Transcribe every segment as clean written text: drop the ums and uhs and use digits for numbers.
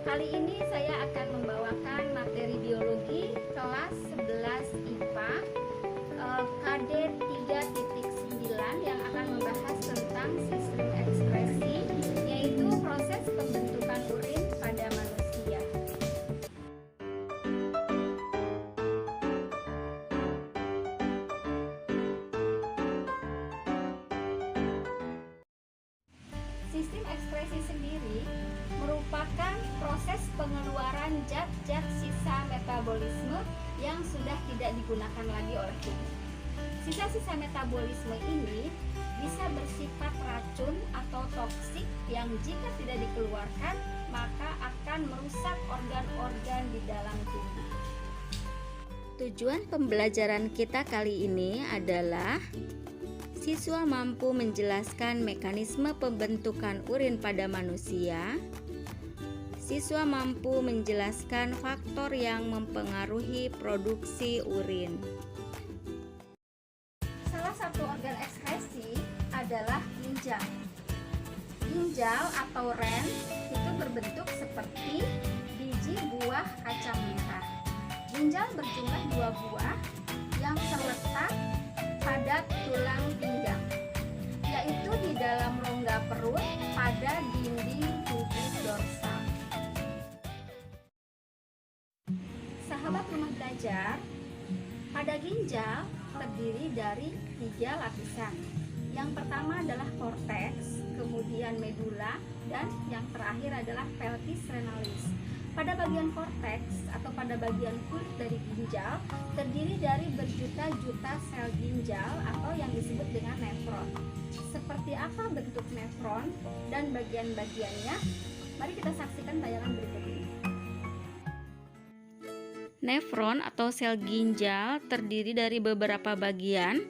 Kali ini saya akan membawakan materi biologi kelas 11 IPA KD 3.9 yang akan membahas tentang sistem ekspresi, yaitu proses pembentukan urin pada manusia. Sistem ekspresi sendiri merupakan proses pengeluaran zat-zat sisa metabolisme yang sudah tidak digunakan lagi oleh tubuh. Sisa-sisa metabolisme ini bisa bersifat racun atau toksik yang jika tidak dikeluarkan maka akan merusak organ-organ di dalam tubuh. Tujuan pembelajaran kita kali ini adalah siswa mampu menjelaskan mekanisme pembentukan urin pada manusia. Siswa mampu menjelaskan faktor yang mempengaruhi produksi urin. Salah satu organ ekskresi adalah ginjal. Ginjal atau ren itu berbentuk seperti biji buah kacang merah. Ginjal berjumlah 2 buah yang terletak pada tulang pinggang, yaitu di dalam rongga perut pada dinding tubuh dorsal. Sahabat rumah belajar, pada ginjal terdiri dari 3 lapisan. Yang pertama adalah korteks, kemudian medula, dan yang terakhir adalah pelvis renalis. Pada bagian korteks atau pada bagian kulit dari ginjal terdiri dari berjuta-juta sel ginjal atau yang disebut dengan nefron. Seperti apa bentuk nefron dan bagian-bagiannya? Mari kita saksikan tayangan berikut ini. Nefron atau sel ginjal terdiri dari beberapa bagian.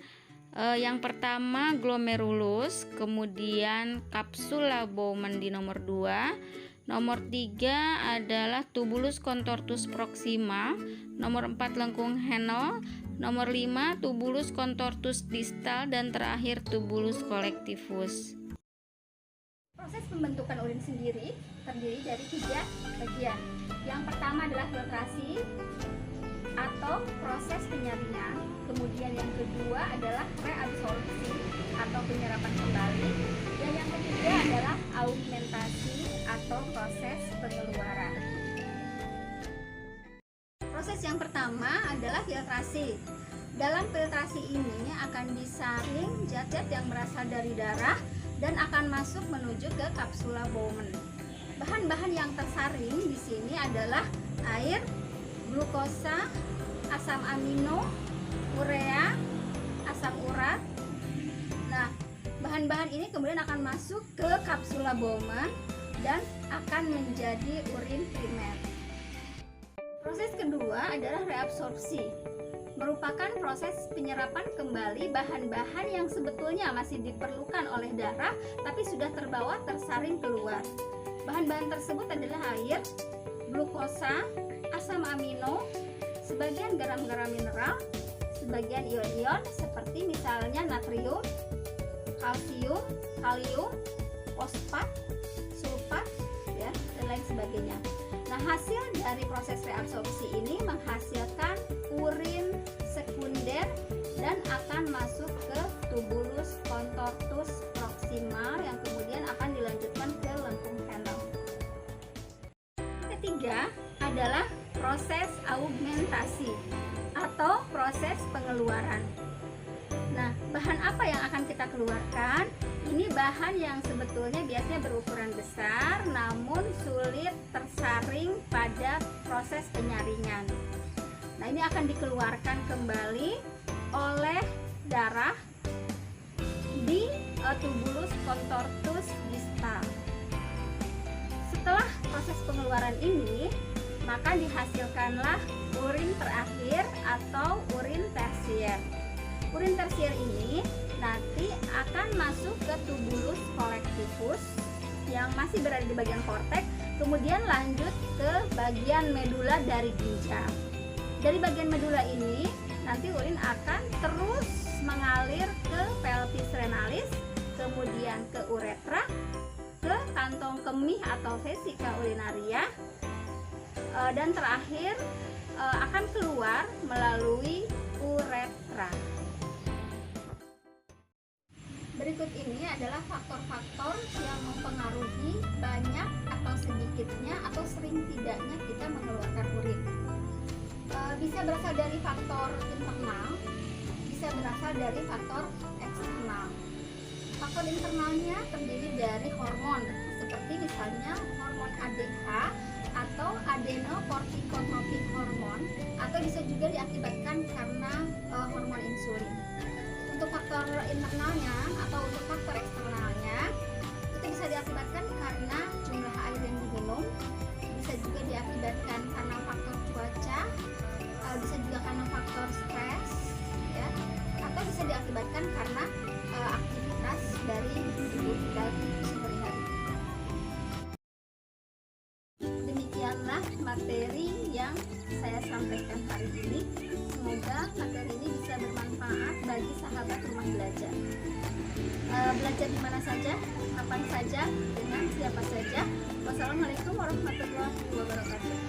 Yang pertama glomerulus, kemudian kapsula Bowman di nomor 2. Nomor 3 adalah tubulus contortus proximal, nomor 4 lengkung Henle, nomor 5 tubulus contortus distal, dan terakhir tubulus collectivus. Proses pembentukan urin sendiri terdiri dari 3 bagian. Yang pertama adalah filtrasi atau proses penyaringan, kemudian yang kedua adalah reabsorpsi atau penyerapan kembali, dan yang ketiga adalah augmentasi atau proses pengeluaran. Proses yang pertama adalah filtrasi. Dalam filtrasi ini akan disaring zat-zat yang berasal dari darah dan akan masuk menuju ke kapsula Bowman. Bahan-bahan yang tersaring di sini adalah air, glukosa, asam amino, urea, asam urat. Nah, bahan-bahan ini kemudian akan masuk ke kapsula Bowman dan akan menjadi urin primer. Proses kedua adalah reabsorpsi. Merupakan proses penyerapan kembali bahan-bahan yang sebetulnya masih diperlukan oleh darah tapi sudah tersaring keluar. Bahan-bahan tersebut adalah air, glukosa, asam amino, sebagian garam-garam mineral, sebagian ion-ion seperti misalnya natrium, kalsium, kalium, fosfat, sulfat, ya, dan lain sebagainya. Nah, hasil dari proses reabsorpsi ini menghasilkan urin sekunder dan akan masuk ke tubulus contortus proximal yang kemudian akan dilanjutkan ke lengkung Henle. Ketiga adalah proses augmentasi atau proses pengeluaran. Nah, bahan apa yang akan kita keluarkan? Ini bahan yang sebetulnya biasanya berukuran besar namun sulit tersaring pada proses penyaringan. Nah, ini akan dikeluarkan kembali oleh darah di tubulus contortus distal. Setelah proses pengeluaran ini, maka dihasilkanlah urin terakhir atau urin tersier. Urin tersier ini nanti akan masuk ke tubulus collectivus yang masih berada di bagian korteks, kemudian lanjut ke bagian medula dari ginjal. Dari bagian medula ini nanti urin akan terus mengalir ke pelvis renalis, kemudian ke uretra, ke kantong kemih atau vesika urinaria, dan terakhir akan keluar melalui uretra. Berikut ini adalah faktor-faktor yang mempengaruhi banyak atau sedikitnya atau sering tidaknya kita mengeluarkan urin. Bisa berasal dari faktor internal, bisa berasal dari faktor eksternal. Faktor internalnya terdiri dari hormon, seperti misalnya hormon ADH atau adenokortikotropik hormon, atau bisa juga diakibatkan karena hormon insulin. Untuk faktor internalnya atau untuk faktor eksternalnya, itu bisa diakibatkan karena jumlah air yang diminum, bisa juga diakibatkan karena faktor cuaca, bisa juga karena faktor stres, ya, atau bisa diakibatkan karena aktivitas dari tubuh kita sehari-hari. Demikianlah materi yang saya sampaikan hari ini. Semoga materi ini bisa bermanfaat bagi sahabat rumah belajar. Belajar di mana saja, kapan saja, dengan siapa saja. Wassalamualaikum warahmatullahi wabarakatuh.